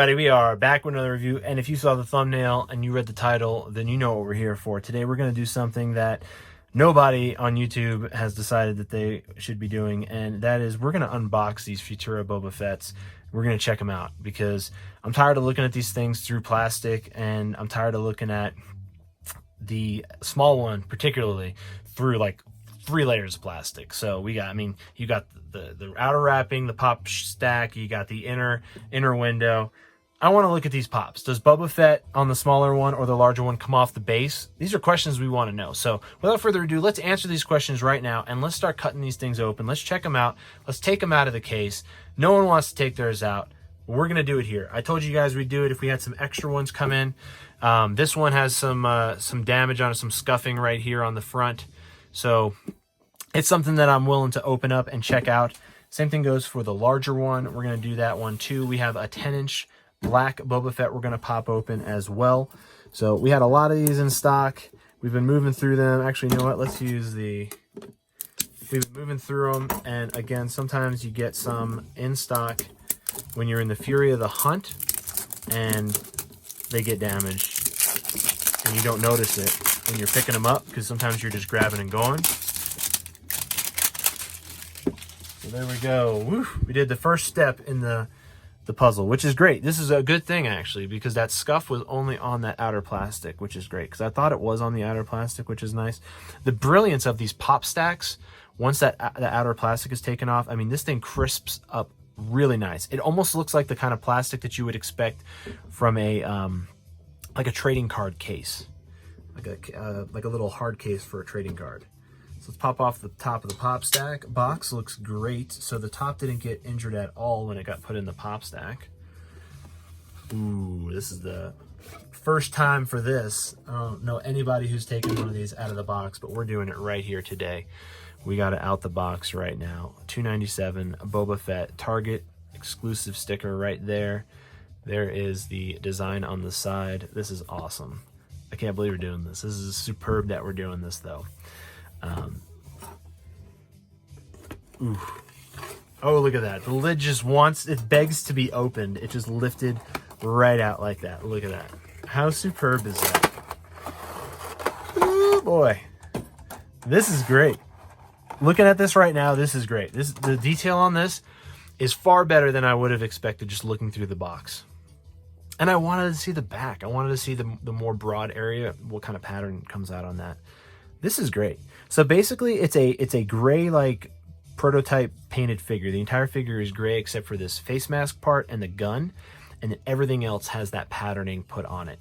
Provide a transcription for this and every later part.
We are back with another review, and if you saw the thumbnail and you read the title, then you know what we're here for. Today we're going to do something that nobody on YouTube has decided that they should be doing, and that is we're going to unbox these Futura Boba Fetts. We're going to check them out because I'm tired of looking at these things through plastic, and I'm tired of looking at the small one particularly through like 3 layers of plastic. So we got, I mean, you got the outer wrapping, the pop stack, you got the inner window. I want to look at these pops. Does Boba Fett on the smaller one or the larger one come off the base? These are questions we want to know. So without further ado, let's answer these questions right now, and let's start cutting these things open. Let's check them out. Let's take them out of the case. No one wants to take theirs out. We're going to do it here. I told you guys we'd do it if we had some extra ones come in. This one has some damage on it, some scuffing right here on the front. So it's something that I'm willing to open up and check out. Same thing goes for the larger one. We're going to do that one too. We have a 10-inch black Boba Fett we're going to pop open as well. So we had a lot of these in stock. We've been moving through them. Actually, you know what? Let's use the... We've been moving through them. And again, sometimes you get some in stock when you're in the fury of the hunt and they get damaged. And you don't notice it when you're picking them up because sometimes you're just grabbing and going. So there we go. Woo. We did the first step in the puzzle, which is great. This is a good thing actually, because that scuff was only on that outer plastic, which is great, because I thought it was on the outer plastic, which is nice. The brilliance of these pop stacks, once the outer plastic is taken off, I mean, this thing crisps up really nice. It almost looks like the kind of plastic that you would expect from a like a trading card case, like a little hard case for a trading card. So let's pop off the top of the pop stack. Box looks great. So the top didn't get injured at all when it got put in the pop stack. Ooh, this is the first time for this. I don't know anybody who's taken one of these out of the box, but we're doing it right here today. We got it out the box right now. $2.97 Boba Fett Target exclusive sticker right there. There is the design on the side. This is awesome. I can't believe we're doing this. This is superb that we're doing this though. Oh, look at that. The lid just wants, it begs to be opened. It just lifted right out like that. Look at that. How superb is that? Oh boy. This is great. Looking at this right now, this is great. The detail on this is far better than I would have expected just looking through the box. And I wanted to see the back. I wanted to see the more broad area, what kind of pattern comes out on that. This is great. So basically it's a gray like prototype painted figure. The entire figure is gray except for this face mask part and the gun, and then everything else has that patterning put on it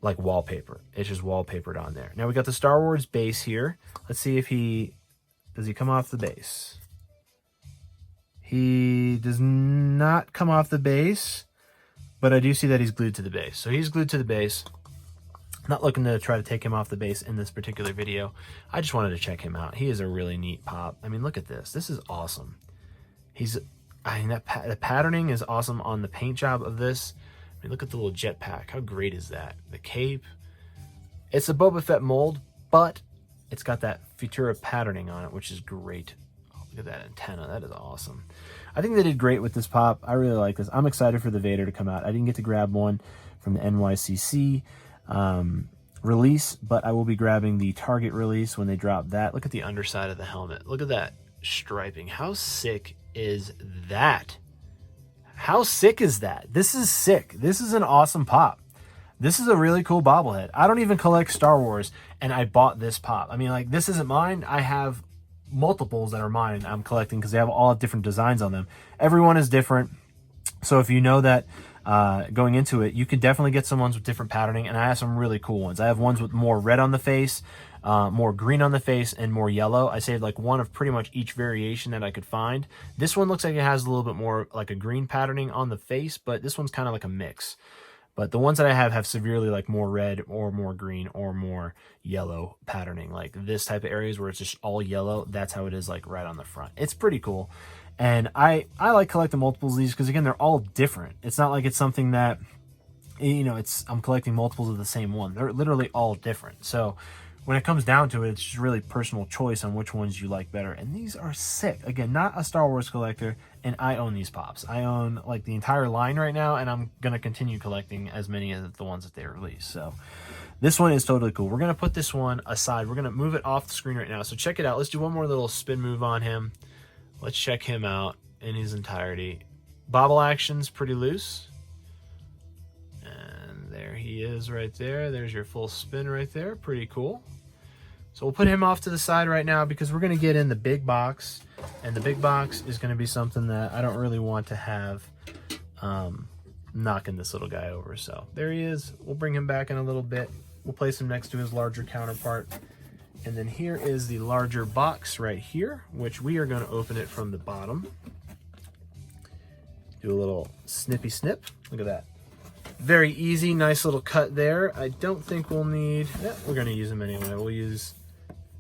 like wallpaper. It's just wallpapered on there. Now we got the Star Wars base here. Let's see if does he come off the base? He does not come off the base, but I do see that he's glued to the base. So he's glued to the base. Not looking to try to take him off the base in this particular video. I just wanted to check him out. He is a really neat pop. I mean, look at this. This is awesome. I mean, the patterning is awesome on the paint job of this. I mean, look at the little jetpack. How great is that? The cape. It's a Boba Fett mold, but it's got that Futura patterning on it, which is great. Oh, look at that antenna. That is awesome. I think they did great with this pop. I really like this. I'm excited for the Vader to come out. I didn't get to grab one from the NYCC release, but I will be grabbing the Target release when they drop that. Look at the underside of the helmet. Look at that striping. How sick is that? How sick is that? This is sick. This is an awesome pop. This is a really cool bobblehead. I don't even collect Star Wars, and I bought this pop. I mean, like, this isn't mine. I have multiples that are mine and I'm collecting because they have all different designs on them. Everyone is different. So if you know that going into it, you could definitely get some ones with different patterning, and I have some really cool ones. I have ones with more red on the face, more green on the face, and more yellow. I saved like one of pretty much each variation that I could find. This one looks like it has a little bit more like a green patterning on the face, but this one's kind of like a mix. But the ones that I have severely like more red or more green or more yellow patterning. Like this type of areas where it's just all yellow, that's how it is like right on the front. It's pretty cool. And I like collecting multiples of these because, again, they're all different. It's not like it's something that, you know, I'm collecting multiples of the same one. They're literally all different. So when it comes down to it, it's just really personal choice on which ones you like better. And these are sick. Again, not a Star Wars collector, and I own these pops. I own like the entire line right now, and I'm going to continue collecting as many of the ones that they release. So this one is totally cool. We're going to put this one aside. We're going to move it off the screen right now. So check it out. Let's do one more little spin move on him. Let's check him out in his entirety. Bobble action's pretty loose. And there he is right there. There's your full spin right there. Pretty cool. So we'll put him off to the side right now because we're going to get in the big box. And the big box is going to be something that I don't really want to have knocking this little guy over. So there he is. We'll bring him back in a little bit. We'll place him next to his larger counterpart. And then here is the larger box right here, which we are going to open it from the bottom. Do a little snippy snip. Look at that. Very easy, nice little cut there. I don't think we'll need... we're going to use them anyway. We'll use...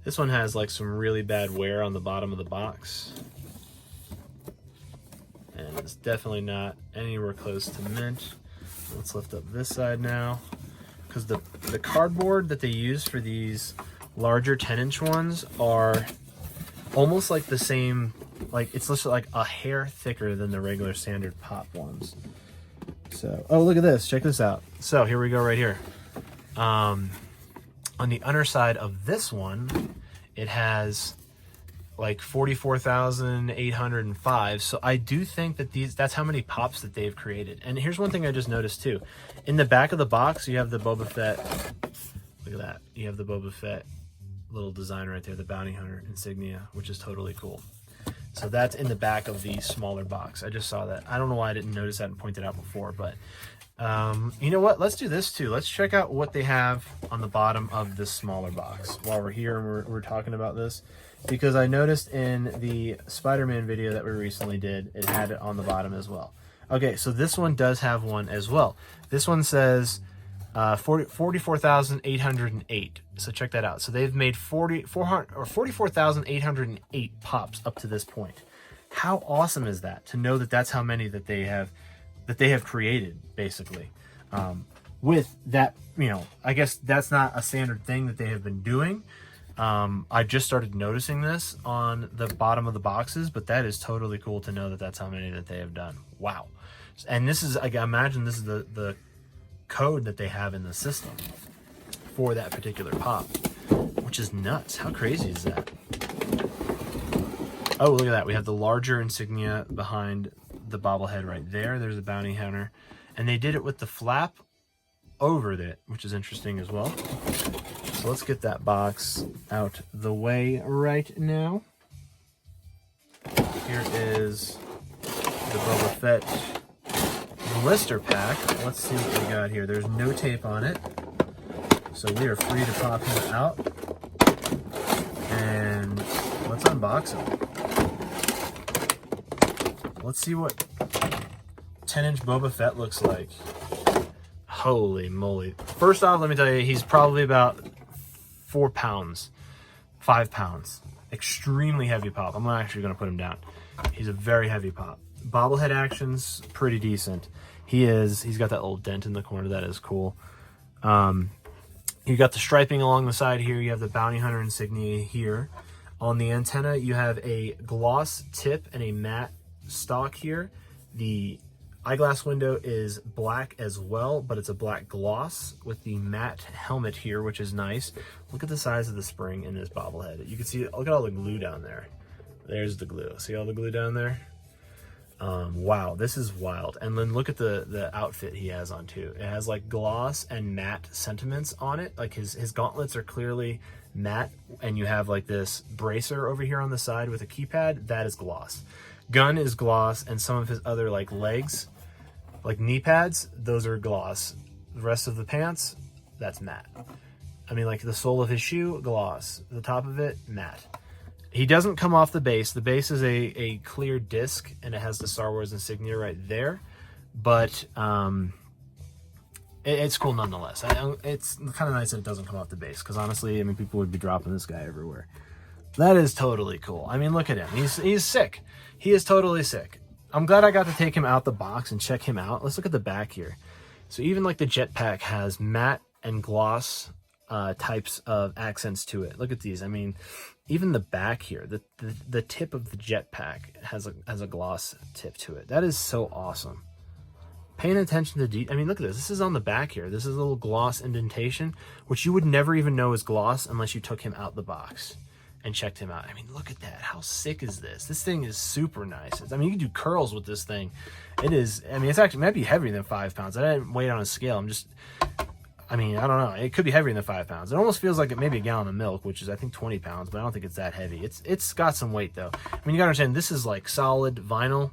This one has like some really bad wear on the bottom of the box. And it's definitely not anywhere close to mint. Let's lift up this side now. Because the cardboard that they use for these larger 10-inch ones are almost like the same, like it's literally like a hair thicker than the regular standard pop ones. So, oh, look at this. Check this out. So here we go right here. On the underside of this one, it has like 44,805. So I do think that that's how many pops that they've created. And here's one thing I just noticed too. In the back of the box, you have the Boba Fett. Look at that. You have the Boba Fett little design right there, the bounty hunter insignia, which is totally cool. So that's in the back of the smaller box. I just saw that. I don't know why I didn't notice that and point it out before, but you know what? Let's do this too. Let's check out what they have on the bottom of this smaller box while we're here and we're talking about this, because I noticed in the Spider-Man video that we recently did, it had it on the bottom as well. Okay, so this one does have one as well. This one says 44,808. So check that out. So they've made 44,808 pops up to this point. How awesome is that? To know that that's how many that they have created, basically. With that, you know, I guess that's not a standard thing that they have been doing. I just started noticing this on the bottom of the boxes, but that is totally cool to know that that's how many that they have done. Wow. And this is, I imagine this is the code that they have in the system for that particular pop, which is nuts. How crazy is that? Oh, look at that. We have the larger insignia behind the bobblehead right there. There's a bounty hunter. And they did it with the flap over it, which is interesting as well. So let's get that box out the way right now. Here is the Boba Fett blister pack. Let's see what we got here. There's no tape on it, so we are free to pop him out. And let's unbox him. Let's see what 10-inch Boba Fett looks like. Holy moly. First off, let me tell you, he's probably about 4 pounds, 5 pounds. Extremely heavy pop. I'm actually going to put him down. He's a very heavy pop. Bobblehead action's pretty decent. He's got that little dent in the corner. That is cool. You got the striping along the side here. You have the bounty hunter insignia here. On the antenna, you have a gloss tip and a matte stock here. The eyeglass window is black as well, but it's a black gloss with the matte helmet here, which is nice. Look at the size of the spring in this bobblehead. You can see, look at all the glue down there. There's the glue. See all the glue down there? Wow, this is wild. And then look at the outfit he has on too. It has like gloss and matte sentiments on it. Like his gauntlets are clearly matte, and you have like this bracer over here on the side with a keypad. That is gloss. Gun is gloss, and some of his other like legs, like knee pads, those are gloss. The rest of the pants, that's matte. I mean, like the sole of his shoe, gloss. The top of it, matte. He doesn't come off the base. The base is a clear disc, and it has the Star Wars insignia right there. But it's cool nonetheless. It's kind of nice that it doesn't come off the base, because honestly, I mean, people would be dropping this guy everywhere. That is totally cool. I mean, look at him. He's sick. He is totally sick. I'm glad I got to take him out the box and check him out. Let's look at the back here. So even like the jetpack has matte and gloss types of accents to it. Look at these. I mean, even the back here, the tip of the jetpack has a gloss tip to it. That is so awesome. Paying attention to detail. I mean, look at this. This is on the back here. This is a little gloss indentation, which you would never even know is gloss unless you took him out the box and checked him out. I mean, look at that. How sick is this? This thing is super nice. I mean, you can do curls with this thing. It is, I mean, it's actually, it might be heavier than 5 pounds. I didn't weigh it on a scale. I mean, I don't know. It could be heavier than 5 pounds. It almost feels like it may be a gallon of milk, which is, I think, 20 pounds, but I don't think it's that heavy. It's got some weight, though. I mean, you gotta understand, this is like solid vinyl.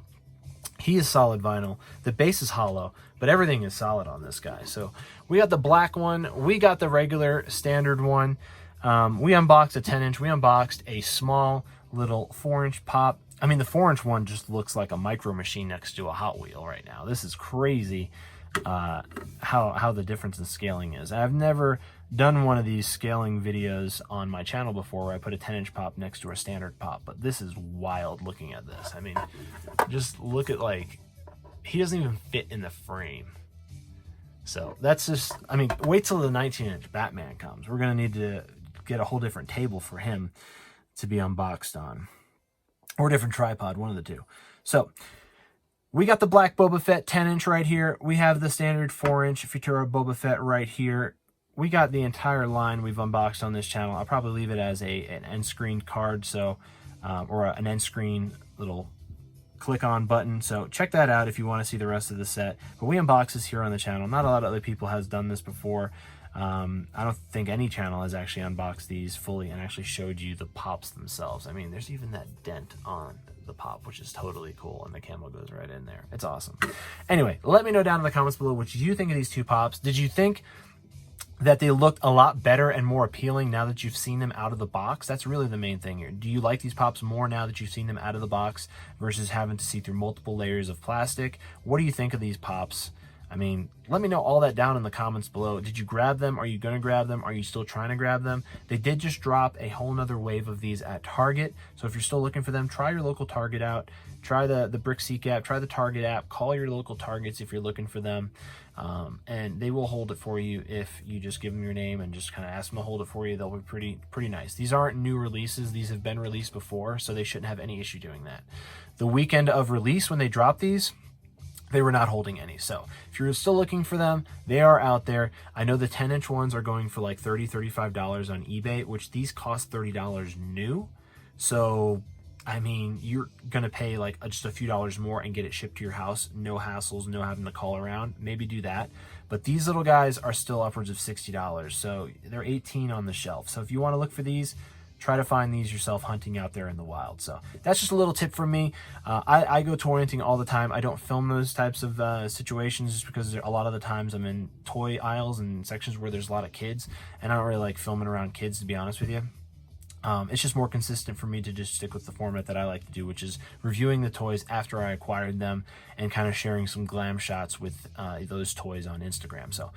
He is solid vinyl. The base is hollow, but everything is solid on this guy. So we got the black one. We got the regular standard one. We unboxed a 10-inch. We unboxed a small little 4-inch pop. I mean, the 4-inch one just looks like a micro machine next to a Hot Wheel right now. This is crazy how the difference in scaling is. I've never done one of these scaling videos on my channel before where I put a 10-inch pop next to a standard pop, but this is wild looking at this. I mean, just look at, like, he doesn't even fit in the frame. So that's just, I mean, wait till the 19-inch Batman comes. We're going to need to get a whole different table for him to be unboxed on, or a different tripod, one of the two. So we got the black Boba Fett 10-inch right here. We have the standard 4-inch Futura Boba Fett right here. We got the entire line we've unboxed on this channel. I'll probably leave it as an end screen card, so or an end screen little click on button. So check that out if you want to see the rest of the set. But we unbox this here on the channel. Not a lot of other people has done this before. I don't think any channel has actually unboxed these fully and actually showed you the pops themselves. I mean, there's even that dent on the pop, which is totally cool, and the camo goes right in there. It's awesome. Anyway, let me know down in the comments below what you think of these two pops. Did you think that they looked a lot better and more appealing now that you've seen them out of the box? That's really the main thing here. Do you like these pops more now that you've seen them out of the box versus having to see through multiple layers of plastic? What do you think of these pops? I mean, let me know all that down in the comments below. Did you grab them? Are you going to grab them? Are you still trying to grab them? They did just drop a whole nother wave of these at Target. So if you're still looking for them, try your local Target out. Try the BrickSeek app. Try the Target app. Call your local Targets if you're looking for them. And they will hold it for you if you just give them your name and just kind of ask them to hold it for you. They'll be pretty nice. These aren't new releases. These have been released before, so they shouldn't have any issue doing that. The weekend of release, when they dropped these, they were not holding any. So if you're still looking for them, they are out there. I know the 10-inch ones are going for like $30, $35 on eBay, which these cost $30 new. So, I mean, you're going to pay like just a few dollars more and get it shipped to your house. No hassles, no having to call around. Maybe do that. But these little guys are still upwards of $60. So they're $18 on the shelf. So if you want to look for these, try to find these yourself hunting out there in the wild. So that's just a little tip from me. I go toy hunting all the time. I don't film those types of situations just because a lot of the times I'm in toy aisles and sections where there's a lot of kids, and I don't really like filming around kids, to be honest with you. It's just more consistent for me to just stick with the format that I like to do, which is reviewing the toys after I acquired them and kind of sharing some glam shots with those toys on Instagram. So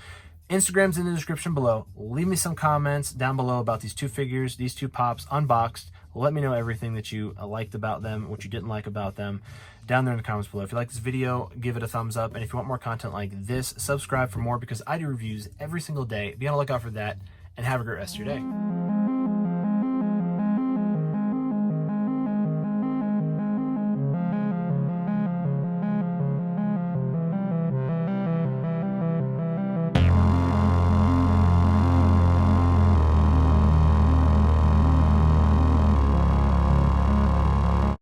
Instagram's in the description below. Leave me some comments down below about these two figures, these two pops unboxed. Let me know everything that you liked about them, what you didn't like about them, down there in the comments below. If you like this video, give it a thumbs up. And if you want more content like this, subscribe for more, because I do reviews every single day. Be on the lookout for that, and have a great rest of your day.